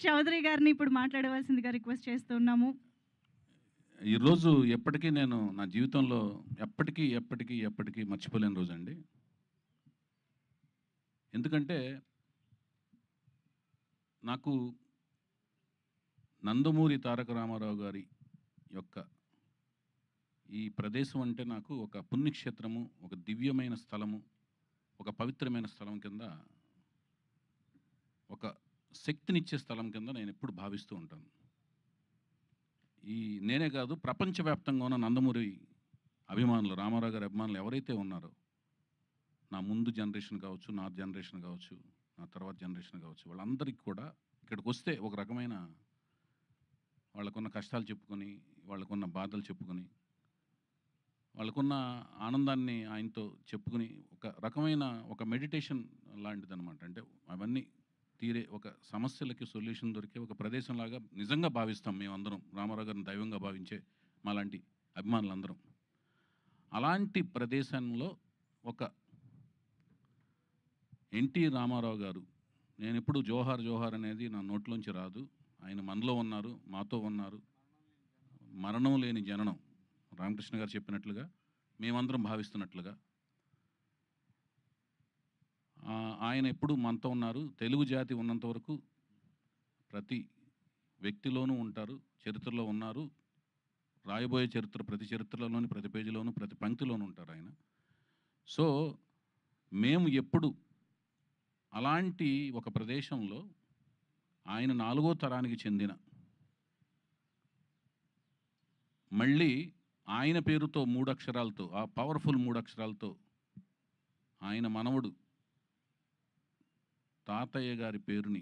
చౌదరి గారిని ఇప్పుడు మాట్లాడవలసిందిగా రిక్వెస్ట్ చేస్తున్నాము. ఈరోజు ఎప్పటికీ నేను నా జీవితంలో ఎప్పటికీ మర్చిపోలేని రోజండి. ఎందుకంటే నాకు నందమూరి తారక రామారావు గారి యొక్క ఈ ప్రదేశం అంటే నాకు ఒక పుణ్యక్షేత్రము, ఒక దివ్యమైన స్థలము, ఒక పవిత్రమైన స్థలం కింద, ఒక శక్తినిచ్చే స్థలం కింద నేను ఎప్పుడు భావిస్తూ ఉంటాను. నేనే కాదు, ప్రపంచవ్యాప్తంగా ఉన్న నందమూరి అభిమానులు, రామారావు గారి అభిమానులు ఎవరైతే ఉన్నారో, నా ముందు జనరేషన్ కావచ్చు, నా జనరేషన్ కావచ్చు, నా తర్వాత జనరేషన్ కావచ్చు, వాళ్ళందరికీ కూడా ఇక్కడికి వస్తే ఒక రకమైన వాళ్ళకున్న కష్టాలు చెప్పుకొని, వాళ్ళకున్న బాధలు చెప్పుకొని, వాళ్ళకున్న ఆనందాన్ని ఆయనతో చెప్పుకుని, ఒక రకమైన ఒక మెడిటేషన్ లాంటిదనమాట. అంటే అవన్నీ తీరే ఒక సమస్యలకి సొల్యూషన్ దొరికే ఒక ప్రదేశంలాగా నిజంగా భావిస్తాం మేమందరం. రామారావు గారిని దైవంగా భావించే మాలాంటి అభిమానులందరం. అలాంటి ప్రదేశంలో ఒక ఎన్టీ రామారావు గారు, నేనెప్పుడు జోహార్ జోహార్ అనేది నా నోట్లోంచి రాదు. ఆయన మనలో ఉన్నారు, మాతో ఉన్నారు. మరణం లేని జననం, రామకృష్ణ గారు చెప్పినట్లుగా, మేమందరం భావిస్తున్నట్లుగా ఆయన ఎప్పుడు మనతో ఉన్నారు. తెలుగు జాతి ఉన్నంత వరకు ప్రతి వ్యక్తిలోనూ ఉంటారు, చరిత్రలో ఉన్నారు. రాయబోయే చరిత్ర ప్రతి చరిత్రలోని ప్రతి పేజీలోనూ ప్రతి పంక్తిలోనూ ఉంటారు ఆయన. సో మేము ఎప్పుడు అలాంటి ఒక ప్రదేశంలో ఆయన 4వ తరానికి చెందిన, మళ్ళీ ఆయన పేరుతో 3 అక్షరాలతో, ఆ పవర్ఫుల్ 3 అక్షరాలతో ఆయన మనవడు తాతయ్య గారి పేరుని,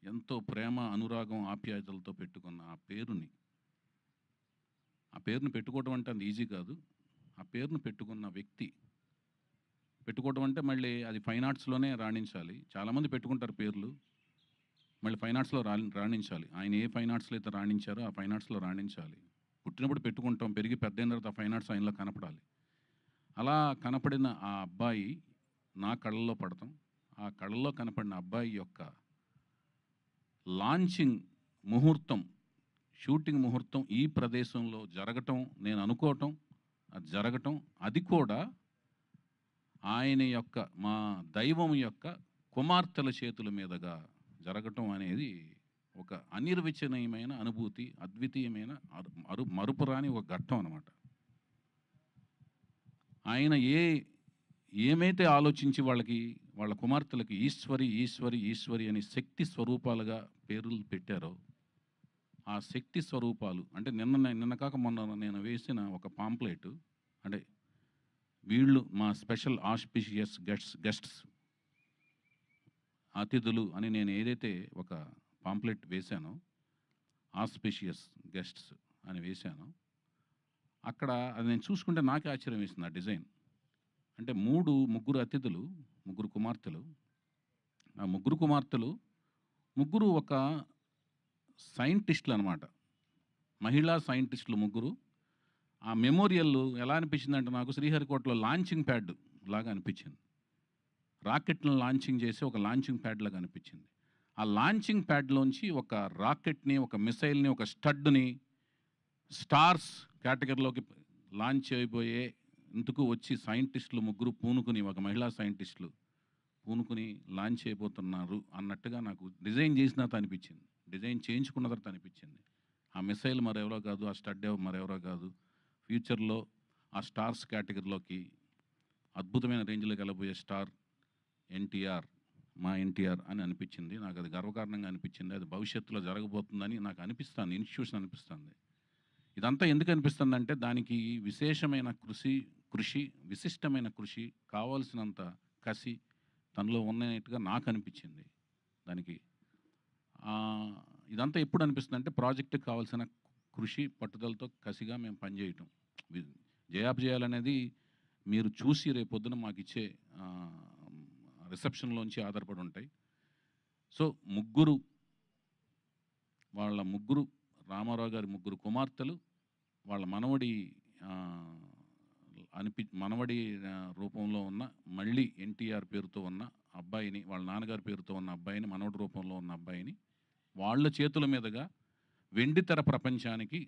ఎంతో ప్రేమ, అనురాగం, ఆప్యాయతలతో పెట్టుకున్న ఆ పేరుని పెట్టుకోవడం అంటే అది ఈజీ కాదు. ఆ పేరును పెట్టుకున్న వ్యక్తి, పెట్టుకోవడం అంటే మళ్ళీ అది ఫైన్ ఆర్ట్స్లోనే రాణించాలి. చాలామంది పెట్టుకుంటారు పేర్లు, మళ్ళీ ఫైన్ ఆర్ట్స్లో రాణించాలి. ఆయన ఏ ఫైన్ ఆర్ట్స్లో అయితే రాణించారో ఆ ఫైన్ ఆర్ట్స్లో రాణించాలి. పుట్టినప్పుడు పెట్టుకుంటాం, పెరిగి పెద్దయిన తర్వాత ఆ ఫైన్ ఆర్ట్స్ ఆయనలో కనపడాలి. అలా కనపడిన ఆ అబ్బాయి నా కళ్ళల్లో పడతాం. ఆ కళ్ళల్లో కనపడిన అబ్బాయి యొక్క లాంచింగ్ ముహూర్తం, షూటింగ్ ముహూర్తం ఈ ప్రదేశంలో జరగటం, నేను అనుకోవటం, అది జరగటం, అది కూడా ఆయన యొక్క, మా దైవం యొక్క కుమార్తెల చేతుల మీదుగా జరగటం అనేది ఒక అనిర్వచనీయమైన అనుభూతి, అద్వితీయమైన మరుపురాని ఒక ఘట్టం అన్నమాట. ఆయన ఏమైతే ఆలోచించి వాళ్ళ కుమార్తెలకి ఈశ్వరి ఈశ్వరి ఈశ్వరి అని శక్తి స్వరూపాలుగా పేర్లు పెట్టారో, ఆ శక్తి స్వరూపాలు అంటే నిన్న కాక మొన్న నేను వేసిన ఒక పాంప్లెట్, అంటే వీళ్ళు మా స్పెషల్ ఆస్పిషియస్ గెస్ట్స్, అతిథులు అని నేను ఏదైతే ఒక పాంప్లెట్ వేశానో, ఆస్పిషియస్ గెస్ట్స్ అని వేశానో, అక్కడ అది నేను చూసుకుంటే నాకే ఆశ్చర్యం వేసింది ఆ డిజైన్. అంటే ముగ్గురు అతిథులు, ముగ్గురు కుమార్తెలు. ఆ ముగ్గురు కుమార్తెలు ముగ్గురు ఒక సైంటిస్టులు అనమాట, మహిళా సైంటిస్టులు ముగ్గురు. ఆ మెమోరియల్ ఎలా అనిపించిందంటే నాకు శ్రీహరికోటలో లాంచింగ్ ప్యాడ్ లాగా అనిపించింది. రాకెట్లను లాంచింగ్ చేసి ఒక లాంచింగ్ ప్యాడ్ లాగా అనిపించింది. ఆ లాంచింగ్ ప్యాడ్లోంచి ఒక రాకెట్ని, ఒక మిసైల్ని, ఒక స్టడ్ని స్టార్స్ కేటగిరీలోకి లాంచ్ అయిపోయే ఇందుకు వచ్చి సైంటిస్టులు ముగ్గురు పూనుకుని, ఒక మహిళా సైంటిస్టులు పూనుకుని లాంచ్ అయిపోతున్నారు అన్నట్టుగా నాకు డిజైన్ చేసిన తర్వాత అనిపించింది, డిజైన్ చేయించుకున్న తర్వాత అనిపించింది. ఆ మిసైల్ మరెవరో కాదు, ఆ స్టడ్ మరెవరో కాదు, ఫ్యూచర్లో ఆ స్టార్స్ కేటగిరీలోకి అద్భుతమైన రేంజ్లోకి వెళ్ళబోయే స్టార్ ఎన్టీఆర్, మా ఎన్టీఆర్ అని అనిపించింది. నాకు అది గర్వకారణంగా అనిపించింది. అది భవిష్యత్తులో జరగబోతుందని నాకు అనిపిస్తుంది, ఇన్స్టిట్యూషన్ అనిపిస్తుంది. ఇదంతా ఎందుకు అనిపిస్తుందంటే దానికి విశేషమైన కృషి, విశిష్టమైన కృషి, కావాల్సినంత కసి తనలో ఉన్నట్టుగా నాకు అనిపించింది. దానికి ఇదంతా ఎప్పుడు అనిపిస్తుంది అంటే ప్రాజెక్టుకి కావాల్సిన కృషి, పట్టుదలతో కసిగా మేము పనిచేయటం, జయాపజయాలనేది మీరు చూసి రేపొద్దున మాకు ఇచ్చే రిసెప్షన్లోంచి ఆధారపడి ఉంటాయి. సో ముగ్గురు రామారావు గారి ముగ్గురు కుమార్తెలు, వాళ్ళ మనవడి రూపంలో ఉన్న, మళ్ళీ ఎన్టీఆర్ పేరుతో ఉన్న అబ్బాయిని, వాళ్ళ నాన్నగారి పేరుతో ఉన్న అబ్బాయిని, మనవడి రూపంలో ఉన్న అబ్బాయిని వాళ్ళ చేతుల మీదుగా వెండితెర ప్రపంచానికి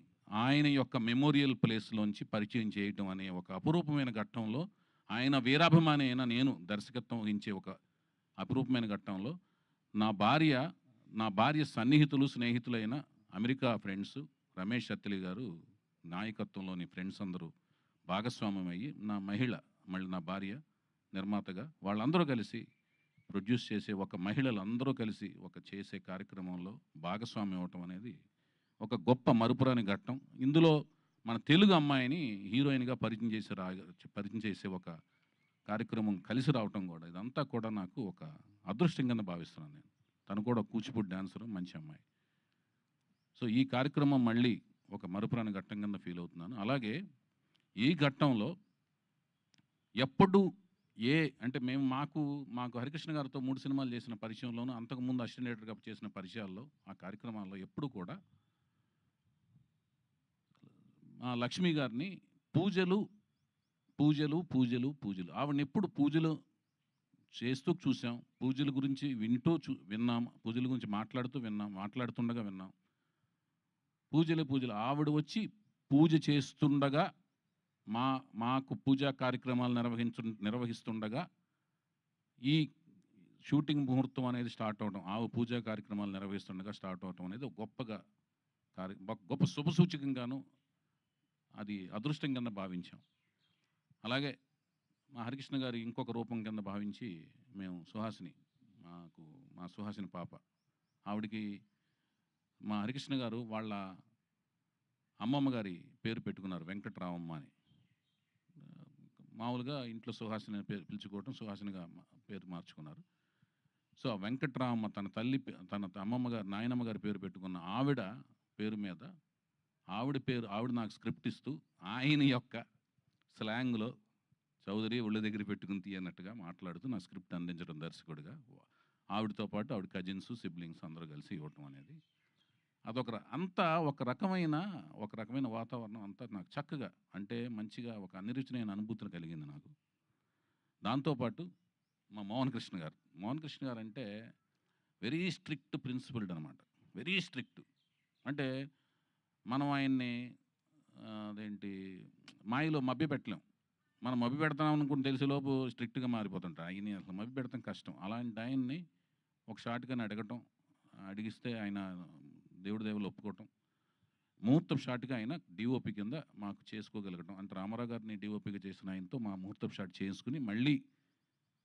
ఆయన యొక్క మెమోరియల్ ప్లేస్‌లోంచి పరిచయం చేయటం అనే ఒక అపురూపమైన ఘట్టంలో, ఆయన వీరాభిమాని అయిన నేను దర్శకత్వం వహించే ఒక అపురూపమైన ఘట్టంలో నా భార్య సన్నిహితులు, స్నేహితులైన అమెరికా ఫ్రెండ్స్ రమేష్ అత్తిలి గారు నాయకత్వంలోని ఫ్రెండ్స్ అందరూ భాగస్వామ్యం అయ్యి, మళ్ళీ నా భార్య నిర్మాతగా వాళ్ళందరూ కలిసి ప్రొడ్యూస్ చేసే మహిళలందరూ కలిసి చేసే కార్యక్రమంలో భాగస్వామ్యం అవ్వటం అనేది ఒక గొప్ప మరుపురాని ఘట్టం. ఇందులో మన తెలుగు అమ్మాయిని హీరోయిన్‌గా పరిచయం చేసే ఒక కార్యక్రమం కలిసి రావటం కూడా, ఇదంతా కూడా నాకు ఒక అదృష్టం కింద భావిస్తున్నాను నేను. తను కూడా కూచిపూడి డాన్సరు, మంచి అమ్మాయి. సో ఈ కార్యక్రమం మళ్ళీ ఒక మరుపురాని ఘట్టం కింద ఫీల్ అవుతున్నాను. అలాగే ఈ ఘట్టంలో ఎప్పుడు అంటే మాకు హరికృష్ణ గారితో 3 సినిమాలు చేసిన పరిచయంలోను, అంతకుముందు అసిస్టెంట్ డైరెక్టర్‌గా చేసిన పరిచయాల్లో, ఆ కార్యక్రమాల్లో ఎప్పుడు కూడా లక్ష్మి గారిని పూజలు ఆవిడని ఎప్పుడు పూజలు చేస్తూ చూసాం, పూజల గురించి విన్నాం, పూజల గురించి మాట్లాడుతుండగా విన్నాం. పూజలు ఆవిడ వచ్చి పూజ చేస్తుండగా మాకు పూజా కార్యక్రమాలు నిర్వహిస్తుండగా ఈ షూటింగ్ ముహూర్తం అనేది స్టార్ట్ అవడం, పూజా కార్యక్రమాలు నిర్వహిస్తుండగా స్టార్ట్ అవడం అనేది గొప్ప శుభసూచకంగాను, అది అదృష్టం కింద భావించాం. అలాగే మా హరికృష్ణ గారి ఇంకొక రూపం కింద భావించి మేము మా సుహాసిని పాప, ఆవిడకి మా హరికృష్ణ గారు వాళ్ళ అమ్మమ్మ గారి పేరు పెట్టుకున్నారు, వెంకటరామమ్మ అని. మామూలుగా ఇంట్లో సుహాసిని పేరు పిలుచుకోవటం, సుహాసినిగా పేరు మార్చుకున్నారు. సో ఆ వెంకటరామమ్మ తన అమ్మమ్మ గారు, నాయనమ్మ గారి పేరు పెట్టుకున్న ఆవిడ పేరు మీద ఆవిడ నాకు స్క్రిప్ట్ ఇస్తూ ఆయన యొక్క స్లాంగ్లో చౌదరి ఒళ్ళ దగ్గర పెట్టుకుని తీయన్నట్టుగా మాట్లాడుతూ నా స్క్రిప్ట్ అందించడం దర్శకుడిగా, ఆవిడతో పాటు ఆవిడ కజిన్స్, సిబ్లింగ్స్ అందరూ కలిసి ఇవ్వటం అనేది ఒక రకమైన వాతావరణం అంతా నాకు చక్కగా, అంటే మంచిగా ఒక అనిరుచినైన అనుభూతిని కలిగింది నాకు. దాంతోపాటు మా మోహన్ కృష్ణ గారు అంటే వెరీ స్ట్రిక్ట్ ప్రిన్సిపల్డ్ అనమాట, వెరీ స్ట్రిక్ట్. అంటే మనం ఆయన్ని మాయలో మభ్యపెట్టలేం. మనం మభ్యపెడతాం అనుకుని తెలిసేలోపు స్ట్రిక్ట్గా మారిపోతుంటారు. ఆయన్ని అసలు మభ్యపెడతాం కష్టం. అలాంటి ఆయన్ని ఒక షాట్గానే అడిగిస్తే ఆయన దేవుళ్ళు ఒప్పుకోవటం, ముహూర్తం షాట్గా ఆయన డిఓపి కింద మాకు చేసుకోగలగటం. అంటే రామారావు గారిని డిఓపిగా చేసిన ఆయనతో మా ముహూర్తం షాట్ చేసుకుని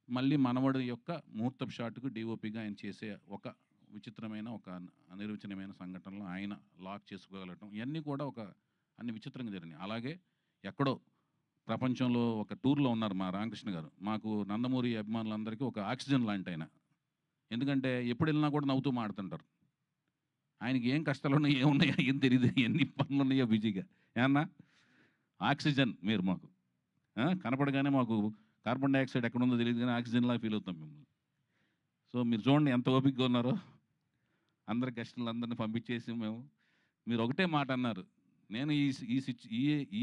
మళ్ళీ మనవడి యొక్క ముహూర్తం షాట్కు డిఓపిగా ఆయన చేసే ఒక విచిత్రమైన, ఒక అనిర్వచనమైన సంఘటనలో ఆయన లాక్ చేసుకోగలగటం, ఇవన్నీ కూడా అన్ని విచిత్రంగా జరిగినాయి. అలాగే ఎక్కడో ప్రపంచంలో ఒక టూర్లో ఉన్నారు మా రామకృష్ణ గారు. మాకు నందమూరి అభిమానులందరికీ ఒక ఆక్సిజన్ లాంటి ఆయన. ఎందుకంటే ఎప్పుడు వెళ్ళినా కూడా నవ్వుతూ మాడుతుంటారు. ఆయనకి ఏం కష్టాలు ఉన్నాయో, ఏమున్నాయో ఏం తెలియదు, ఎన్ని పనులు ఉన్నాయో బిజీగా. ఏమన్నా ఆక్సిజన్ మీరు మాకు కనపడగానే మాకు కార్బన్ డైఆక్సైడ్ ఎక్కడ ఉందో తెలియదు కానీ ఆక్సిజన్లా ఫీల్ అవుతాం మిమ్మల్ని. సో మీరు చూడండి ఎంత ఓపికగా ఉన్నారో. అందరి గెస్టులందరినీ పంపించేసి మీరు ఒకటే మాట అన్నారు, నేను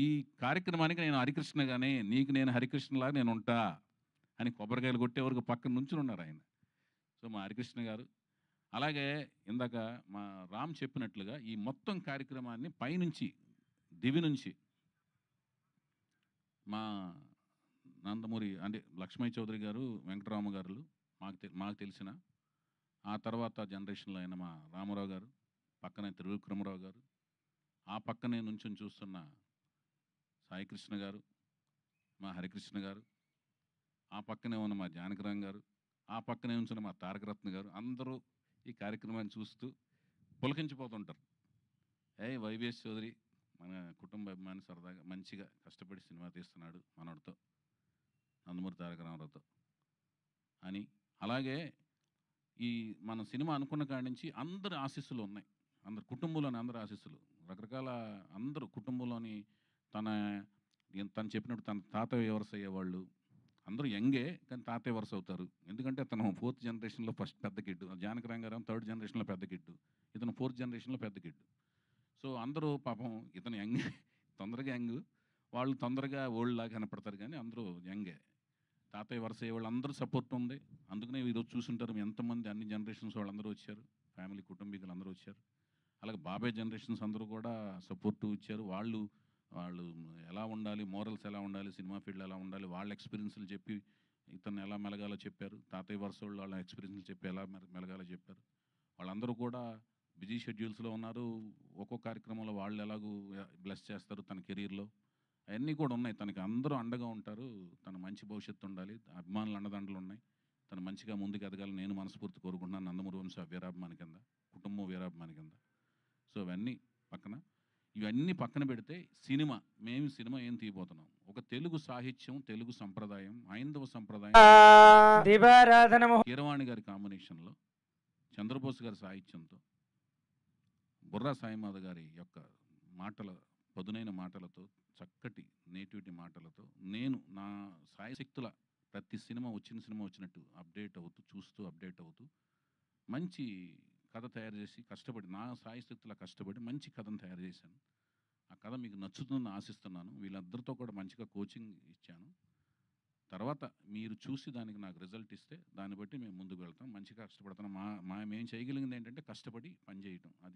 ఈ కార్యక్రమానికి నేను హరికృష్ణగానే, నీకు నేను హరికృష్ణలా నేను ఉంటా అని కొబ్బరికాయలు కొట్టే వరకు పక్కన నుంచుని ఉన్నారు ఆయన. సో మా హరికృష్ణ గారు, అలాగే ఇందాక మా రామ్ చెప్పినట్లుగా ఈ మొత్తం కార్యక్రమాన్ని పైనుంచి దివి నుంచి మా నందమూరి అంటే లక్ష్మీ చౌదరి గారు, వెంకటరామ గారు మాకు తెలిసిన, ఆ తర్వాత జనరేషన్లో అయిన మా రామారావు గారు, పక్కనే త్రివిక్రమరావు గారు, ఆ పక్కనే నుంచుని చూస్తున్న సాయికృష్ణ గారు, మా హరికృష్ణ గారు, ఆ పక్కనే ఉన్న మా జానకిరామ్ గారు, ఆ పక్కనే ఉంచిన మా తారకరత్న గారు, అందరూ ఈ కార్యక్రమాన్ని చూస్తూ పులకించిపోతుంటారు. వైవిఎస్ చౌదరి మన కుటుంబ అభిమాని, సరదాగా మంచిగా కష్టపడి సినిమా తీస్తున్నాడు మనోడితో, నందమూరి తారక రామారావుతో అని. అలాగే మన సినిమా అనుకున్న కాడి నుంచి అందరి ఆశీస్సులు ఉన్నాయి, అందరు కుటుంబంలోని అందరి ఆశీస్సులు, రకరకాల అందరూ కుటుంబంలోని తను చెప్పినట్టు తన తాతయ్య వరుస అయ్యేవాళ్ళు అందరూ యంగే, కానీ తాతయ్య వరుస అవుతారు. ఎందుకంటే తను 4th జనరేషన్లో ఫస్ట్ పెద్ద కిడ్, జానకిరామ్ గారు 3rd జనరేషన్లో పెద్ద కిడ్, ఇతను 4th జనరేషన్లో పెద్ద కిడ్. సో అందరూ పాపం ఇతను యంగ్, తొందరగా యంగ్, వాళ్ళు తొందరగా ఓల్డ్ లాగా కనపడతారు, కానీ అందరూ యంగే. తాతయ్య వరుస అయ్యే వాళ్ళు అందరూ సపోర్ట్ ఉంది. అందుకనే ఈరోజు చూసుంటారు ఎంతమంది అన్ని జనరేషన్స్ వాళ్ళందరూ వచ్చారు. ఫ్యామిలీ కుటుంబీకులు అందరూ వచ్చారు. అలాగే బాబాయ్ జనరేషన్స్ అందరూ కూడా సపోర్టు ఇచ్చారు. వాళ్ళు వాళ్ళు ఎలా ఉండాలి, మోరల్స్ ఎలా ఉండాలి, సినిమా ఫీల్డ్‌లో ఎలా ఉండాలి, వాళ్ళ ఎక్స్‌పీరియన్స్‌లు చెప్పి ఇతన్ని ఎలా మెలగాలో చెప్పారు. తాతయ్య వరుసోళ్ళు వాళ్ళ ఎక్స్‌పీరియన్స్‌లు చెప్పి ఎలా మెలగాలో చెప్పారు. వాళ్ళందరూ కూడా బిజీ షెడ్యూల్స్‌లో ఉన్నారు. ఒక్కో కార్యక్రమంలో వాళ్ళు ఎలాగూ బ్లెస్ చేస్తారు తన కెరియర్‌లో. అయన్నీ కూడా ఉన్నాయి. తనకి అందరూ అండగా ఉంటారు. తన మంచి భవిష్యత్తు ఉండాలి. అభిమానుల అండదండలు ఉన్నాయి. తను మంచిగా ముందుకు ఎదగాలని నేను మనస్ఫూర్తి కోరుకుంటున్నాను. నందమూరి వంశ వీరాభిమాని కింద, కుటుంబం వీరాభిమాని కింద. సో ఇవన్నీ పక్కన పెడితే సినిమా ఏం తీయబోతున్నాం. ఒక తెలుగు సాహిత్యం, తెలుగు సంప్రదాయం, హైందవ సంప్రదాయం, దీపారాధన కీరవాణి గారి కాంబినేషన్‌లో, చంద్రబోస్ గారి సాహిత్యంతో, బుర్రా సాయినాథ్ గారి యొక్క మాటల పదునైన మాటలతో, చక్కటి నేటివిటీ మాటలతో నేను నా సాయశక్తుల ప్రతి సినిమా వచ్చినట్టు అప్డేట్ అవుతూ మంచి కథ తయారు చేసి కష్టపడి నా సాయశక్తుల కష్టపడి మంచి కథను తయారు చేశాను. ఆ కథ మీకు నచ్చుతుందని ఆశిస్తున్నాను. వీళ్ళందరితో కూడా మంచిగా కోచింగ్ ఇచ్చాను. తర్వాత మీరు చూసి దానికి నాకు రిజల్ట్ ఇస్తే దాన్ని బట్టి మేము ముందుకు వెళ్తాం. మంచిగా కష్టపడతాం. మేము చేయగలిగింది ఏంటంటే కష్టపడి పని చేయటం. అది